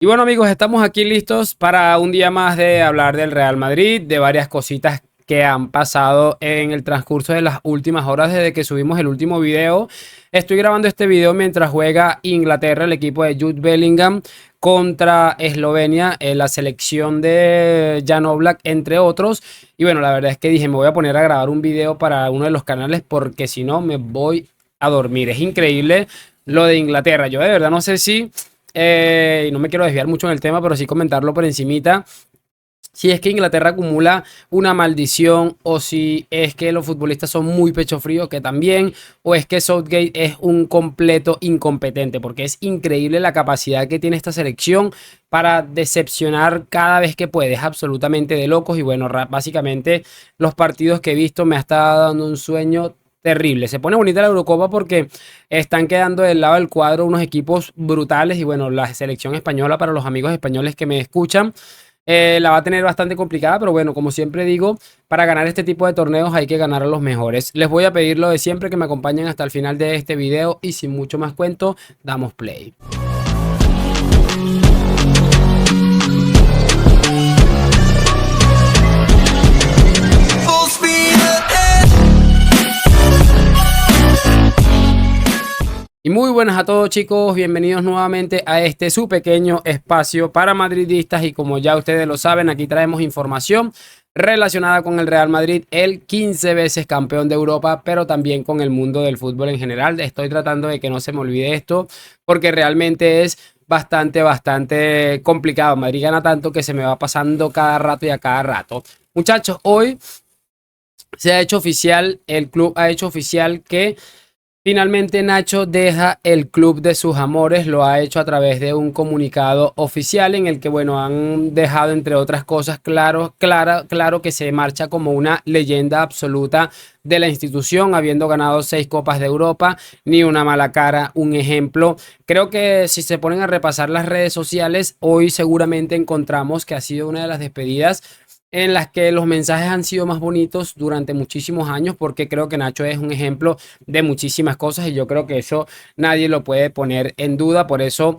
Y bueno amigos, estamos aquí listos para un día más de hablar del Real Madrid, de varias cositas que han pasado en el transcurso de las últimas horas desde que subimos el último video. Estoy grabando este video mientras juega Inglaterra, el equipo de Jude Bellingham contra Eslovenia, en la selección de Jan Oblak, entre otros. Y bueno, la verdad es que dije, me voy a poner a grabar un video para uno de los canales porque si no me voy a dormir. Es increíble lo de Inglaterra. Yo de verdad no sé si y no me quiero desviar mucho en el tema, pero sí comentarlo por encimita. Si es que Inglaterra acumula una maldición o si es que los futbolistas son muy pecho frío, que también, o es que Southgate es un completo incompetente, porque es increíble la capacidad que tiene esta selección para decepcionar cada vez que puede, es absolutamente de locos y bueno, básicamente los partidos que he visto me ha estado dando un sueño terrible. Se pone bonita la Eurocopa porque están quedando del lado del cuadro unos equipos brutales y bueno, la selección española para los amigos españoles que me escuchan la va a tener bastante complicada, pero bueno, como siempre digo, para ganar este tipo de torneos hay que ganar a los mejores. Les voy a pedir lo de siempre, que me acompañen hasta el final de este video y sin mucho más cuento, damos play. Y muy buenas a todos chicos, bienvenidos nuevamente a este su pequeño espacio para madridistas y como ya ustedes lo saben, aquí traemos información relacionada con el Real Madrid, el 15 veces campeón de Europa, pero también con el mundo del fútbol en general. Estoy tratando de que no se me olvide esto porque realmente es bastante complicado. Madrid gana tanto que se me va pasando cada rato y a cada rato. Muchachos, hoy se ha hecho oficial, el club ha hecho oficial que finalmente Nacho deja el club de sus amores, lo ha hecho a través de un comunicado oficial en el que, bueno, han dejado entre otras cosas claro que se marcha como una leyenda absoluta de la institución, habiendo ganado 6 Copas de Europa, ni una mala cara, un ejemplo. Creo que si se ponen a repasar las redes sociales, hoy seguramente encontramos que ha sido una de las despedidas en las que los mensajes han sido más bonitos durante muchísimos años, porque creo que Nacho es un ejemplo de muchísimas cosas y yo creo que eso nadie lo puede poner en duda. Por eso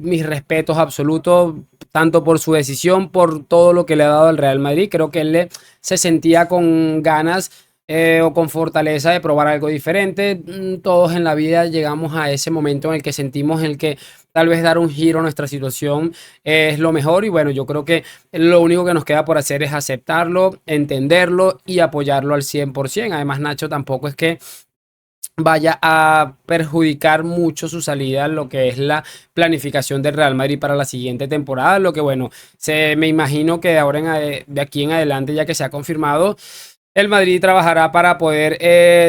mis respetos absolutos, tanto por su decisión, por todo lo que le ha dado al Real Madrid. Creo que se sentía con ganas o con fortaleza de probar algo diferente. Todos en la vida llegamos a ese momento en el que sentimos el que tal vez dar un giro a nuestra situación es lo mejor y bueno, yo creo que lo único que nos queda por hacer es aceptarlo, entenderlo y apoyarlo al 100%. Además, Nacho tampoco es que vaya a perjudicar mucho su salida en lo que es la planificación del Real Madrid para la siguiente temporada, lo que bueno, me imagino que de ahora de aquí en adelante, ya que se ha confirmado, el Madrid trabajará para poder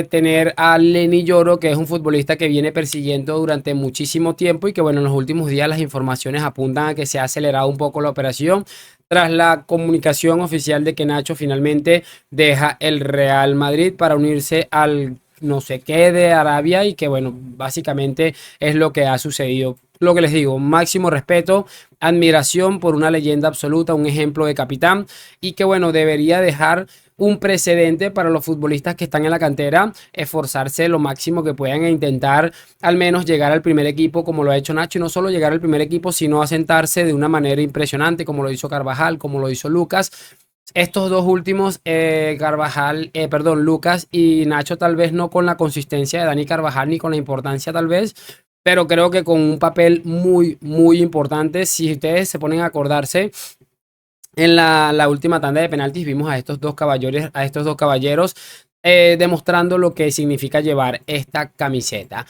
tener a Lenny Yoro, que es un futbolista que viene persiguiendo durante muchísimo tiempo y que bueno, en los últimos días las informaciones apuntan a que se ha acelerado un poco la operación tras la comunicación oficial de que Nacho finalmente deja el Real Madrid para unirse al no sé qué de Arabia y que bueno, básicamente es lo que ha sucedido. Lo que les digo, máximo respeto, admiración por una leyenda absoluta, un ejemplo de capitán y que bueno, debería dejar un precedente para los futbolistas que están en la cantera, esforzarse lo máximo que puedan e intentar al menos llegar al primer equipo como lo ha hecho Nacho y no solo llegar al primer equipo, sino asentarse de una manera impresionante como lo hizo Carvajal, como lo hizo Lucas. Estos dos últimos, Lucas y Nacho, tal vez no con la consistencia de Dani Carvajal ni con la importancia tal vez, pero creo que con un papel muy importante. Si ustedes se ponen a acordarse, en la última tanda de penaltis vimos a estos dos caballeros demostrando lo que significa llevar esta camiseta.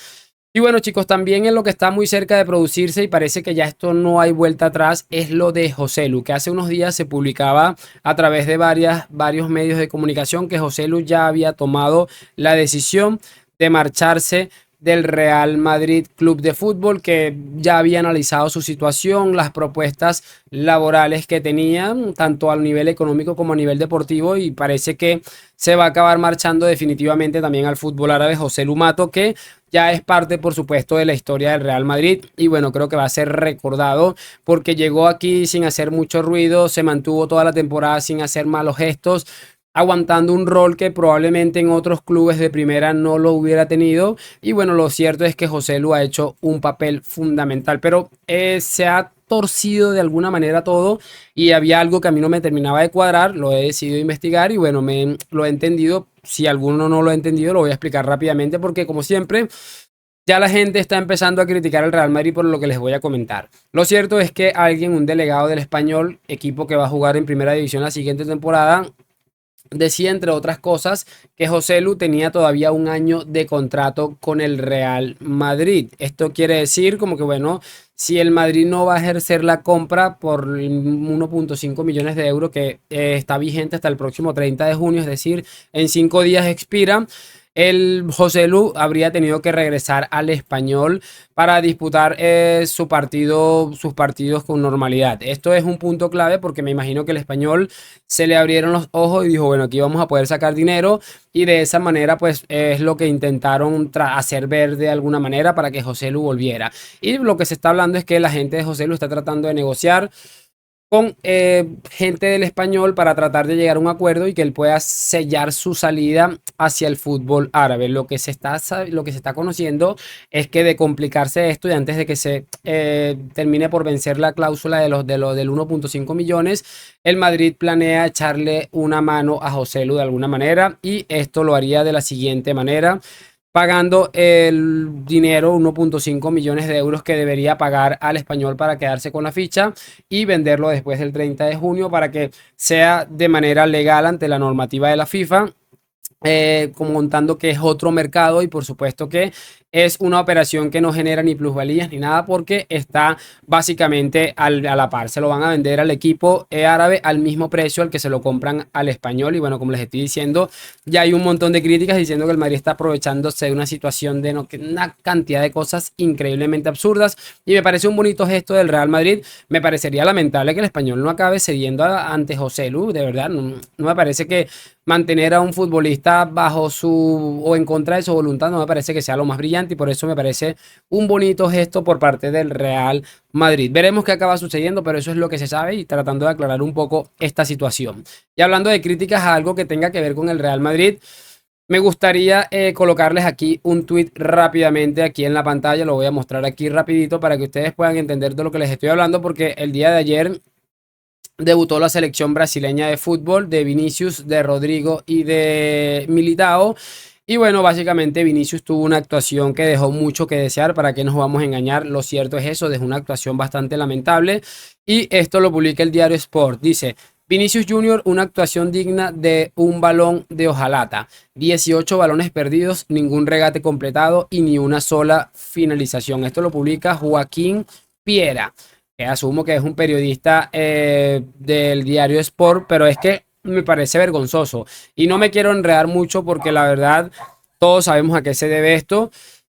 Y bueno chicos, también en lo que está muy cerca de producirse y parece que ya esto no hay vuelta atrás es lo de Joselu, que hace unos días se publicaba a través de varios medios de comunicación que Joselu ya había tomado la decisión de marcharse del Real Madrid Club de Fútbol, que ya había analizado su situación, las propuestas laborales que tenían, tanto a nivel económico como a nivel deportivo, y parece que se va a acabar marchando definitivamente también al fútbol árabe Joselu Mato, que ya es parte, por supuesto, de la historia del Real Madrid y bueno, creo que va a ser recordado porque llegó aquí sin hacer mucho ruido, se mantuvo toda la temporada sin hacer malos gestos. aguantando un rol que probablemente en otros clubes de primera no lo hubiera tenido. Y bueno, lo cierto es que José Lu ha hecho un papel fundamental, pero se ha torcido de alguna manera todo y había algo que a mí no me terminaba de cuadrar, lo he decidido investigar y bueno, lo he entendido. Si alguno no lo ha entendido, lo voy a explicar rápidamente porque como siempre, ya la gente está empezando a criticar al Real Madrid por lo que les voy a comentar. Lo cierto es que alguien, un delegado del Español, equipo que va a jugar en primera división la siguiente temporada, decía, entre otras cosas, que José Lu tenía todavía un año de contrato con el Real Madrid. Esto quiere decir como que, bueno, si el Madrid no va a ejercer la compra por 1.5 millones de euros que está vigente hasta el próximo 30 de junio, es decir, en 5 días expira, el José Lu habría tenido que regresar al Español para disputar sus partidos con normalidad. Esto es un punto clave porque me imagino que el Español se le abrieron los ojos y dijo, bueno, aquí vamos a poder sacar dinero y de esa manera pues es lo que intentaron hacer ver de alguna manera para que José Lu volviera. Y lo que se está hablando es que la gente de José Lu está tratando de negociar con gente del Español para tratar de llegar a un acuerdo y que él pueda sellar su salida hacia el fútbol árabe. Lo que se está conociendo es que de complicarse esto y antes de que se termine por vencer la cláusula del 1.5 millones, el Madrid planea echarle una mano a José Lu de alguna manera y esto lo haría de la siguiente manera: pagando el dinero, 1.5 millones de euros que debería pagar al Español para quedarse con la ficha y venderlo después del 30 de junio para que sea de manera legal ante la normativa de la FIFA, como contando que es otro mercado y por supuesto que es una operación que no genera ni plusvalías ni nada porque está básicamente a la par. Se lo van a vender al equipo árabe al mismo precio al que se lo compran al Español y bueno, como les estoy diciendo, ya hay un montón de críticas diciendo que el Madrid está aprovechándose de una situación de una cantidad de cosas increíblemente absurdas y me parece un bonito gesto del Real Madrid. Me parecería lamentable que el Español no acabe cediendo ante José Lu, de verdad, no me parece que mantener a un futbolista bajo su o en contra de su voluntad no me parece que sea lo más brillante y por eso me parece un bonito gesto por parte del Real Madrid. Veremos qué acaba sucediendo, pero eso es lo que se sabe y tratando de aclarar un poco esta situación. Y hablando de críticas a algo que tenga que ver con el Real Madrid, me gustaría colocarles aquí un tweet rápidamente aquí en la pantalla. Lo voy a mostrar aquí rapidito para que ustedes puedan entender de lo que les estoy hablando porque el día de ayer debutó la selección brasileña de fútbol de Vinicius, de Rodrigo y de Militao. Y bueno, básicamente Vinicius tuvo una actuación que dejó mucho que desear, para que nos vamos a engañar, lo cierto es eso, dejó una actuación bastante lamentable y esto lo publica el diario Sport. Dice: Vinicius Junior, una actuación digna de un balón de hojalata, 18 balones perdidos, ningún regate completado y ni una sola finalización. Esto lo publica Joaquín Piera, que asumo que es un periodista del diario Sport, pero es que me parece vergonzoso y no me quiero enredar mucho porque la verdad todos sabemos a qué se debe esto.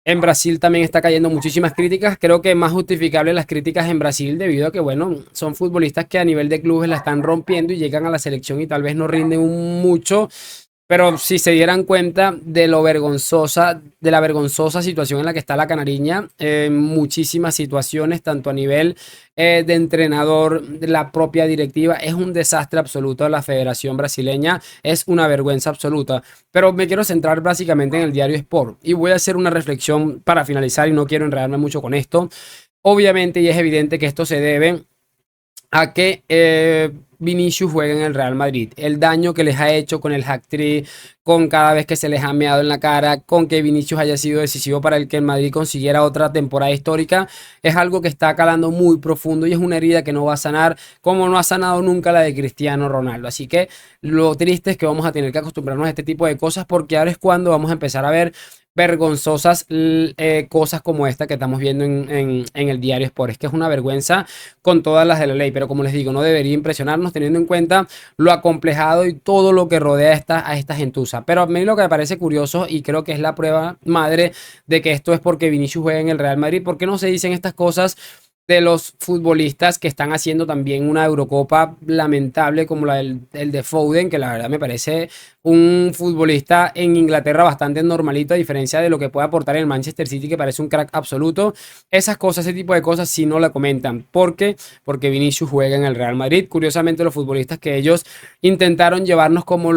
En Brasil también está cayendo muchísimas críticas. Creo que es más justificable las críticas en Brasil debido a que, bueno, son futbolistas que a nivel de clubes la están rompiendo y llegan a la selección y tal vez no rinden mucho. Pero si se dieran cuenta de lo vergonzosa, de la vergonzosa situación en la que está la Canariña, en muchísimas situaciones, tanto a nivel de entrenador, de la propia directiva, es un desastre absoluto. La Federación Brasileña es una vergüenza absoluta. Pero me quiero centrar básicamente en el diario Sport y voy a hacer una reflexión para finalizar y no quiero enredarme mucho con esto. Obviamente, y es evidente que esto se debe a que Vinicius juegue en el Real Madrid. El daño que les ha hecho con el hat-trick, con cada vez que se les ha meado en la cara, con que Vinicius haya sido decisivo para el que el Madrid consiguiera otra temporada histórica, es algo que está calando muy profundo y es una herida que no va a sanar, como no ha sanado nunca la de Cristiano Ronaldo. Así que lo triste es que vamos a tener que acostumbrarnos a este tipo de cosas porque ahora es cuando vamos a empezar a ver vergonzosas cosas como esta que estamos viendo en el diario Sport. Es que es una vergüenza con todas las de la ley, pero como les digo, no debería impresionarnos teniendo en cuenta lo acomplejado y todo lo que rodea a esta gentuza. Pero a mí lo que me parece curioso y creo que es la prueba madre de que esto es porque Vinicius juega en el Real Madrid, ¿por qué no se dicen estas cosas de los futbolistas que están haciendo también una Eurocopa lamentable como el de Foden, que la verdad me parece un futbolista en Inglaterra bastante normalito, a diferencia de lo que puede aportar en el Manchester City, que parece un crack absoluto. Esas cosas, ese tipo de cosas, sí no la comentan. ¿Por qué? Porque Vinicius juega en el Real Madrid. Curiosamente, los futbolistas que ellos intentaron llevarnos como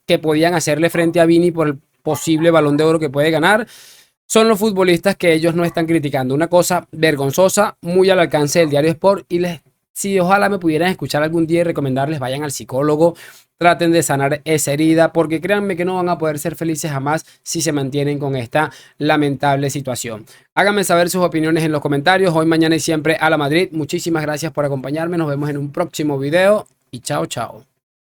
que podían hacerle frente a Vini por el posible Balón de Oro que puede ganar, son los futbolistas que ellos no están criticando. Una cosa vergonzosa, muy al alcance del Diario Sport. Y si ojalá me pudieran escuchar algún día y recomendarles, vayan al psicólogo, traten de sanar esa herida, porque créanme que no van a poder ser felices jamás si se mantienen con esta lamentable situación. Háganme saber sus opiniones en los comentarios. Hoy, mañana y siempre a la Madrid. Muchísimas gracias por acompañarme. Nos vemos en un próximo video y chao, chao.